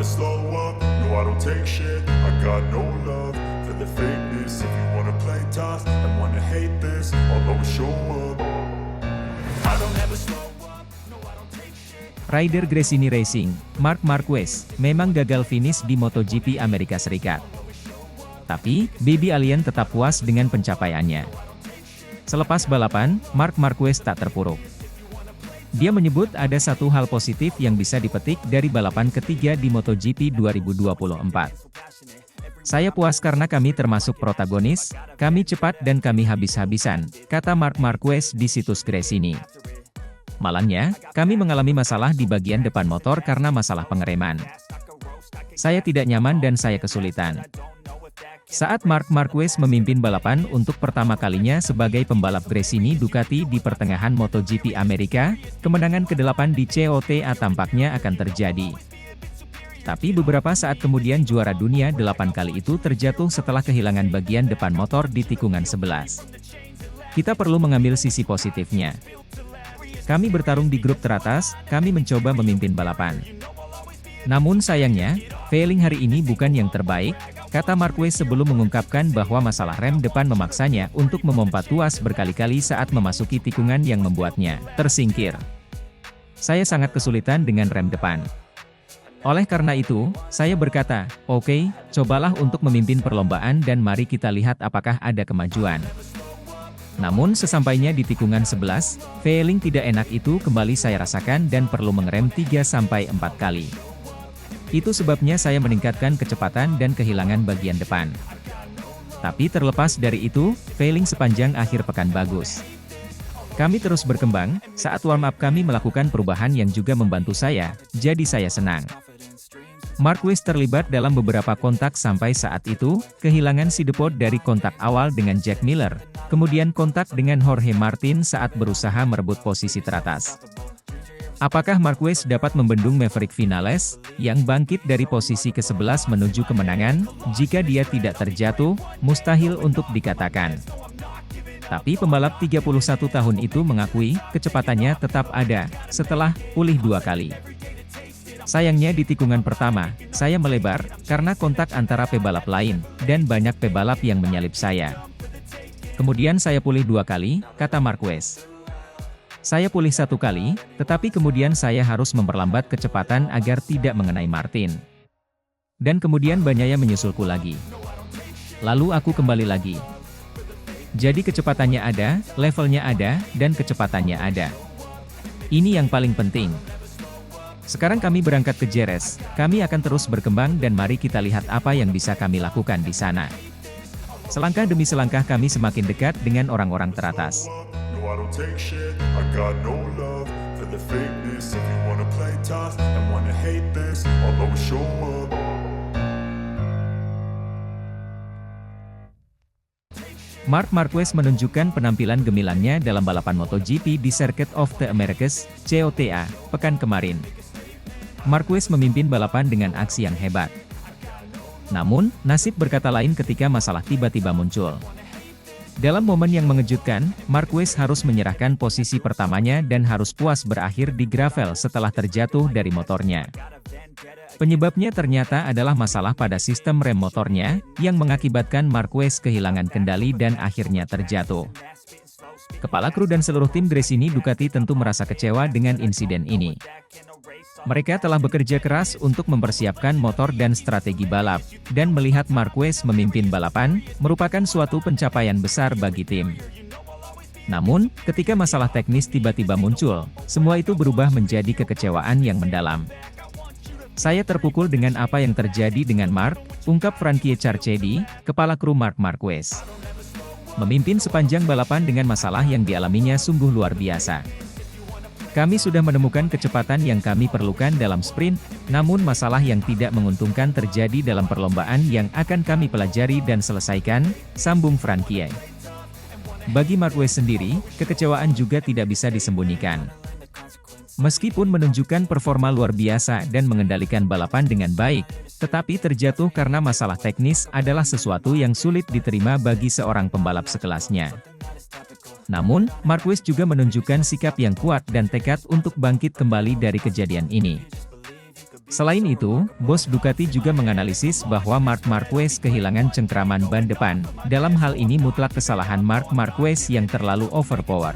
slow up, no I don't take shit. I got no love for the fakeness. If you wanna play tough and wanna hate this, I'll always show up. I don't ever slow up, no I don't take shit. Rider Gresini Racing, Marc Marquez, memang gagal finish di MotoGP Amerika Serikat. Tapi, Baby Alien tetap puas dengan pencapaiannya. Selepas balapan, Marc Marquez tak terpuruk. Dia menyebut ada satu hal positif yang bisa dipetik dari balapan ketiga di MotoGP 2024. Saya puas karena kami termasuk protagonis, kami cepat dan kami habis-habisan, kata Marc Marquez di situs Gresini. Malangnya, kami mengalami masalah di bagian depan motor karena masalah pengereman. Saya tidak nyaman dan saya kesulitan. Saat Marc Marquez memimpin balapan untuk pertama kalinya sebagai pembalap Gresini Ducati di pertengahan MotoGP Amerika, kemenangan ke-8 di COTA tampaknya akan terjadi. Tapi beberapa saat kemudian juara dunia 8 kali itu terjatuh setelah kehilangan bagian depan motor di tikungan 11. Kita perlu mengambil sisi positifnya. Kami bertarung di grup teratas, kami mencoba memimpin balapan. Namun sayangnya, failing hari ini bukan yang terbaik, kata Marquez sebelum mengungkapkan bahwa masalah rem depan memaksanya untuk memompa tuas berkali-kali saat memasuki tikungan yang membuatnya tersingkir. Saya sangat kesulitan dengan rem depan. Oleh karena itu, saya berkata, oke, cobalah untuk memimpin perlombaan dan mari kita lihat apakah ada kemajuan. Namun sesampainya di tikungan 11, failing tidak enak itu kembali saya rasakan dan perlu mengerem 3-4 kali. Itu sebabnya saya meningkatkan kecepatan dan kehilangan bagian depan. Tapi terlepas dari itu, failing sepanjang akhir pekan bagus. Kami terus berkembang, saat warm up kami melakukan perubahan yang juga membantu saya, jadi saya senang. Marquez terlibat dalam beberapa kontak sampai saat itu, kehilangan si depot dari kontak awal dengan Jack Miller, kemudian kontak dengan Jorge Martin saat berusaha merebut posisi teratas. Apakah Marquez dapat membendung Maverick Vinales, yang bangkit dari posisi ke-11 menuju kemenangan? Jika dia tidak terjatuh, mustahil untuk dikatakan. Tapi pembalap 31 tahun itu mengakui, kecepatannya tetap ada, setelah pulih 2 kali. Sayangnya di tikungan pertama, saya melebar, karena kontak antara pebalap lain, dan banyak pebalap yang menyalip saya. Kemudian saya pulih 2 kali, kata Marquez. Saya pulih 1 kali, tetapi kemudian saya harus memperlambat kecepatan agar tidak mengenai Martin. Dan kemudian Bagnaia menyusulku lagi. Lalu aku kembali lagi. Jadi kecepatannya ada, levelnya ada, dan kecepatannya ada. Ini yang paling penting. Sekarang kami berangkat ke Jerez, kami akan terus berkembang dan mari kita lihat apa yang bisa kami lakukan di sana. Selangkah demi selangkah kami semakin dekat dengan orang-orang teratas. No, I don't take shit. I got no love for the fakeness. If you wanna play tough and wanna hate this, I'll always show up. Marc Marquez menunjukkan penampilan gemilangnya dalam balapan MotoGP di Circuit of the Americas, COTA, pekan kemarin. Marquez memimpin balapan dengan aksi yang hebat. Namun, nasib berkata lain ketika masalah tiba-tiba muncul. Dalam momen yang mengejutkan, Marquez harus menyerahkan posisi pertamanya dan harus puas berakhir di gravel setelah terjatuh dari motornya. Penyebabnya ternyata adalah masalah pada sistem rem motornya, yang mengakibatkan Marquez kehilangan kendali dan akhirnya terjatuh. Kepala kru dan seluruh tim Gresini Ducati tentu merasa kecewa dengan insiden ini. Mereka telah bekerja keras untuk mempersiapkan motor dan strategi balap, dan melihat Marquez memimpin balapan, merupakan suatu pencapaian besar bagi tim. Namun, ketika masalah teknis tiba-tiba muncul, semua itu berubah menjadi kekecewaan yang mendalam. Saya terpukul dengan apa yang terjadi dengan Marc, ungkap Frankie Charchedi, kepala kru Marc Marquez. Memimpin sepanjang balapan dengan masalah yang dialaminya sungguh luar biasa. Kami sudah menemukan kecepatan yang kami perlukan dalam sprint, namun masalah yang tidak menguntungkan terjadi dalam perlombaan yang akan kami pelajari dan selesaikan, sambung Frankie. Bagi Marquez sendiri, kekecewaan juga tidak bisa disembunyikan. Meskipun menunjukkan performa luar biasa dan mengendalikan balapan dengan baik, tetapi terjatuh karena masalah teknis adalah sesuatu yang sulit diterima bagi seorang pembalap sekelasnya. Namun, Marquez juga menunjukkan sikap yang kuat dan tekad untuk bangkit kembali dari kejadian ini. Selain itu, bos Ducati juga menganalisis bahwa Marc Marquez kehilangan cengkraman ban depan. Dalam hal ini mutlak kesalahan Marc Marquez yang terlalu overpower.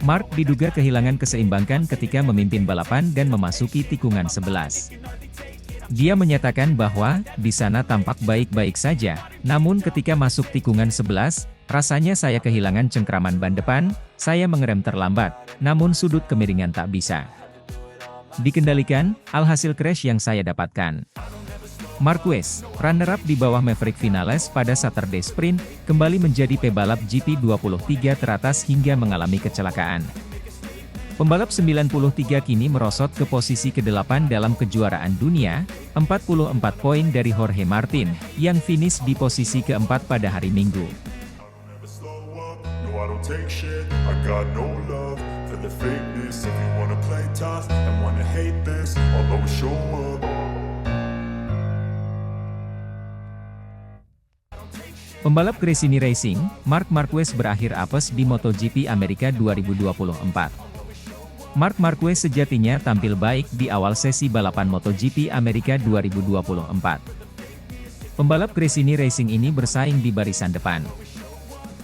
Marc diduga kehilangan keseimbangan ketika memimpin balapan dan memasuki tikungan 11. Dia menyatakan bahwa, di sana tampak baik-baik saja, namun ketika masuk tikungan 11, rasanya saya kehilangan cengkraman ban depan, saya mengerem terlambat, namun sudut kemiringan tak bisa dikendalikan, alhasil crash yang saya dapatkan. Marquez, runner-up di bawah Maverick Vinales pada Saturday Sprint, kembali menjadi pebalap GP23 teratas hingga mengalami kecelakaan. Pembalap 93 kini merosot ke posisi ke-8 dalam kejuaraan dunia, 44 poin dari Jorge Martin, yang finish di posisi keempat pada hari Minggu. Never slow up, no I don't take shit. I got no love for the fakeness. If you wanna play tough and wanna hate this, I'll always show up. Pembalap Gresini Racing, Marc Marquez berakhir apes di MotoGP Amerika 2024. Marc Marquez sejatinya tampil baik di awal sesi balapan MotoGP Amerika 2024. Pembalap Gresini Racing ini bersaing di barisan depan.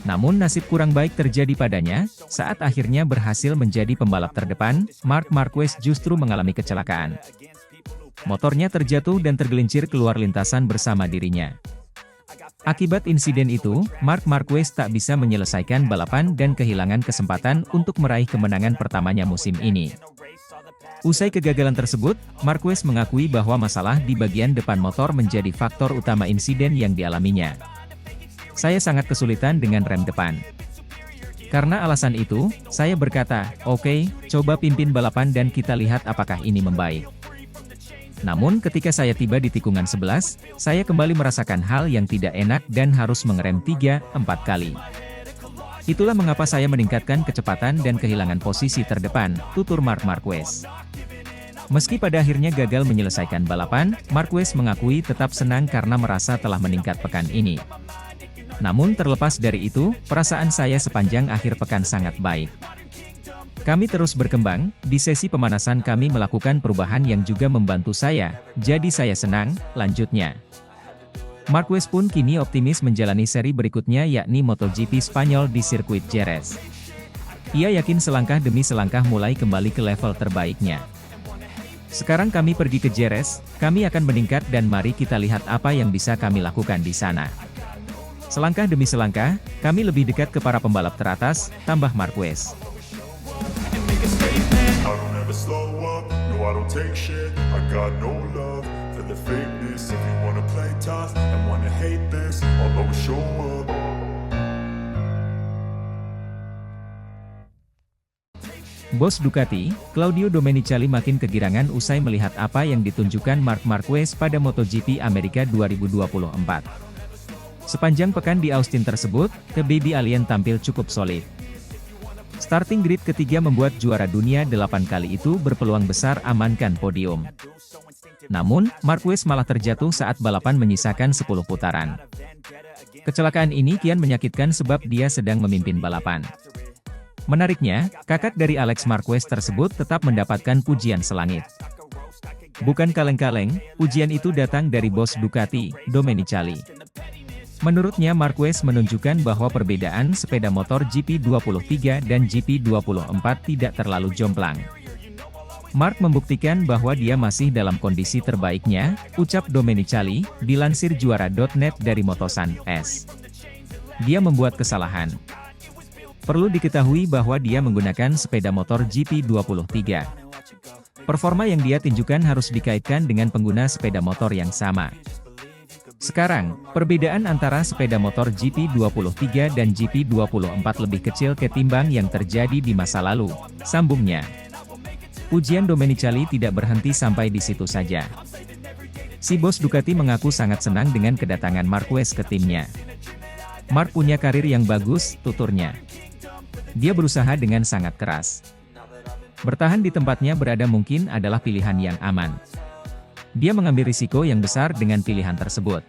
Namun nasib kurang baik terjadi padanya, saat akhirnya berhasil menjadi pembalap terdepan, Marc Marquez justru mengalami kecelakaan. Motornya terjatuh dan tergelincir keluar lintasan bersama dirinya. Akibat insiden itu, Marc Marquez tak bisa menyelesaikan balapan dan kehilangan kesempatan untuk meraih kemenangan pertamanya musim ini. Usai kegagalan tersebut, Marquez mengakui bahwa masalah di bagian depan motor menjadi faktor utama insiden yang dialaminya. Saya sangat kesulitan dengan rem depan. Karena alasan itu, saya berkata, oke, coba pimpin balapan dan kita lihat apakah ini membaik. Namun ketika saya tiba di tikungan 11, saya kembali merasakan hal yang tidak enak dan harus mengerem 3-4 kali. Itulah mengapa saya meningkatkan kecepatan dan kehilangan posisi terdepan, tutur Marc Marquez. Meski pada akhirnya gagal menyelesaikan balapan, Marquez mengakui tetap senang karena merasa telah meningkat pekan ini. Namun terlepas dari itu, perasaan saya sepanjang akhir pekan sangat baik. Kami terus berkembang, di sesi pemanasan kami melakukan perubahan yang juga membantu saya, jadi saya senang, lanjutnya. Marquez pun kini optimis menjalani seri berikutnya yakni MotoGP Spanyol di sirkuit Jerez. Ia yakin selangkah demi selangkah mulai kembali ke level terbaiknya. Sekarang kami pergi ke Jerez, kami akan meningkat dan mari kita lihat apa yang bisa kami lakukan di sana. Selangkah demi selangkah, kami lebih dekat ke para pembalap teratas, tambah Marquez. I don't ever slow up, no I don't take shit. I got no love for the fakeness. If you wanna play tough and wanna hate this, I'll always show up. Bos Ducati, Claudio Domenicali makin kegirangan usai melihat apa yang ditunjukkan Marc Marquez pada MotoGP Amerika 2024. Sepanjang pekan di Austin tersebut, The Baby Alien tampil cukup solid. Starting grid ketiga membuat juara dunia 8 kali itu berpeluang besar amankan podium. Namun, Marquez malah terjatuh saat balapan menyisakan 10 putaran. Kecelakaan ini kian menyakitkan sebab dia sedang memimpin balapan. Menariknya, kakak dari Alex Marquez tersebut tetap mendapatkan pujian selangit. Bukan kaleng-kaleng, pujian itu datang dari bos Ducati, Domenicali. Menurutnya Marquez menunjukkan bahwa perbedaan sepeda motor GP23 dan GP24 tidak terlalu jomplang. Marc membuktikan bahwa dia masih dalam kondisi terbaiknya, ucap Domenicali, dilansir juara.net dari Motosan S. Dia membuat kesalahan. Perlu diketahui bahwa dia menggunakan sepeda motor GP23. Performa yang dia tunjukkan harus dikaitkan dengan pengguna sepeda motor yang sama. Sekarang, perbedaan antara sepeda motor GP23 dan GP24 lebih kecil ketimbang yang terjadi di masa lalu, sambungnya. Pujian Domenicali tidak berhenti sampai di situ saja. Si bos Ducati mengaku sangat senang dengan kedatangan Marquez ke timnya. Marc punya karir yang bagus, tuturnya. Dia berusaha dengan sangat keras. Bertahan di tempatnya berada mungkin adalah pilihan yang aman. Dia mengambil risiko yang besar dengan pilihan tersebut.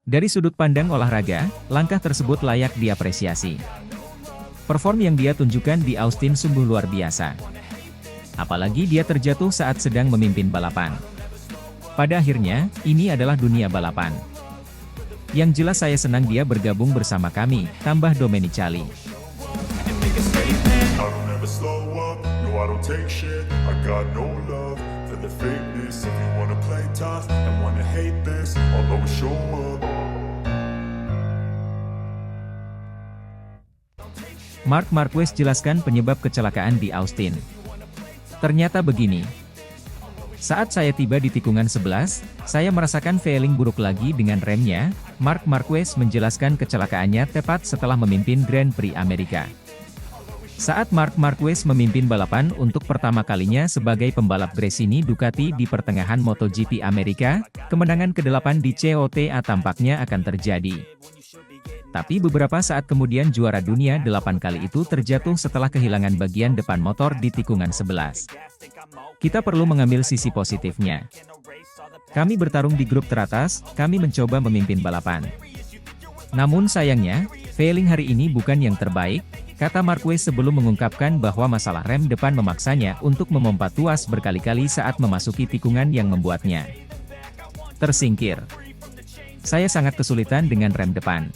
Dari sudut pandang olahraga, langkah tersebut layak diapresiasi. Perform yang dia tunjukkan di Austin sungguh luar biasa. Apalagi dia terjatuh saat sedang memimpin balapan. Pada akhirnya, ini adalah dunia balapan. Yang jelas saya senang dia bergabung bersama kami, tambah Domenicali. I don't ever slow up, no I don't take shit. I got no love for the fakeness. If you wanna play tough and wanna hate this, I'll always show up. Marc Marquez jelaskan penyebab kecelakaan di Austin. Ternyata begini. Saat saya tiba di tikungan 11, saya merasakan feeling buruk lagi dengan remnya. Marc Marquez menjelaskan kecelakaannya tepat setelah memimpin Grand Prix Amerika. Saat Marc Marquez memimpin balapan untuk pertama kalinya sebagai pembalap Gresini Ducati di pertengahan MotoGP Amerika, kemenangan ke-8 di COTA tampaknya akan terjadi. Tapi beberapa saat kemudian juara dunia 8 kali itu terjatuh setelah kehilangan bagian depan motor di tikungan 11. Kita perlu mengambil sisi positifnya. Kami bertarung di grup teratas, kami mencoba memimpin balapan. Namun sayangnya, feeling hari ini bukan yang terbaik, kata Marquez sebelum mengungkapkan bahwa masalah rem depan memaksanya untuk memompa tuas berkali-kali saat memasuki tikungan yang membuatnya tersingkir. Saya sangat kesulitan dengan rem depan.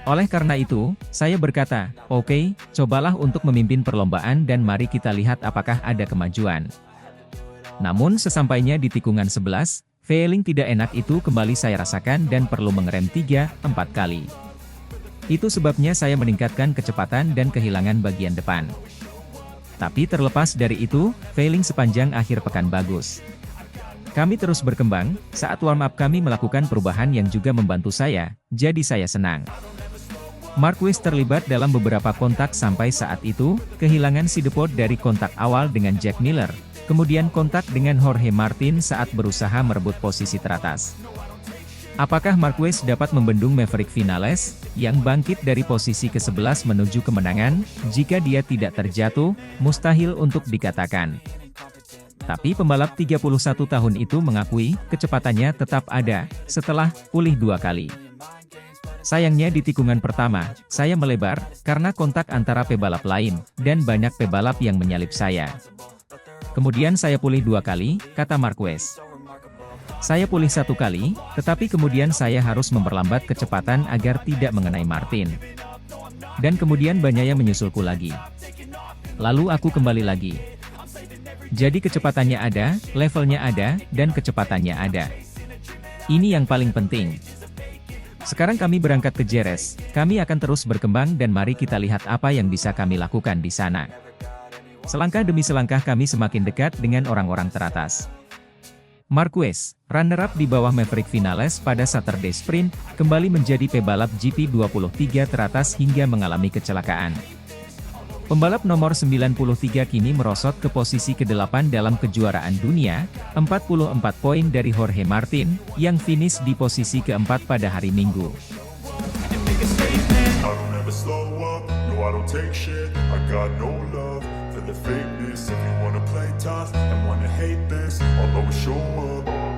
Oleh karena itu, saya berkata, oke, cobalah untuk memimpin perlombaan dan mari kita lihat apakah ada kemajuan. Namun sesampainya di tikungan 11, feeling tidak enak itu kembali saya rasakan dan perlu mengerem 3-4 kali. Itu sebabnya saya meningkatkan kecepatan dan kehilangan bagian depan. Tapi terlepas dari itu, feeling sepanjang akhir pekan bagus. Kami terus berkembang, saat warm up kami melakukan perubahan yang juga membantu saya, jadi saya senang. Marquez terlibat dalam beberapa kontak sampai saat itu, kehilangan si depot dari kontak awal dengan Jack Miller, kemudian kontak dengan Jorge Martin saat berusaha merebut posisi teratas. Apakah Marquez dapat membendung Maverick Vinales, yang bangkit dari posisi ke-11 menuju kemenangan? Jika dia tidak terjatuh, mustahil untuk dikatakan. Tapi pembalap 31 tahun itu mengakui, kecepatannya tetap ada, setelah pulih 2 kali. Sayangnya di tikungan pertama, saya melebar, karena kontak antara pebalap lain, dan banyak pebalap yang menyalip saya. Kemudian saya pulih 2 kali, kata Marquez. Saya pulih 1 kali, tetapi kemudian saya harus memperlambat kecepatan agar tidak mengenai Martin. Dan kemudian Bagnaia menyusulku lagi. Lalu aku kembali lagi. Jadi kecepatannya ada, levelnya ada, dan kecepatannya ada. Ini yang paling penting. Sekarang kami berangkat ke Jerez, kami akan terus berkembang dan mari kita lihat apa yang bisa kami lakukan di sana. Selangkah demi selangkah kami semakin dekat dengan orang-orang teratas. Marquez, runner-up di bawah Maverick Vinales pada Saturday Sprint, kembali menjadi pebalap GP23 teratas hingga mengalami kecelakaan. Pembalap nomor 93 kini merosot ke posisi ke-8 dalam kejuaraan dunia, 44 poin dari Jorge Martin, yang finish di posisi ke-4 pada hari Minggu. I don't ever slow up, no I don't take shit. I got no love for the fakeness. If you wanna play tough and wanna hate this, I'll always show up.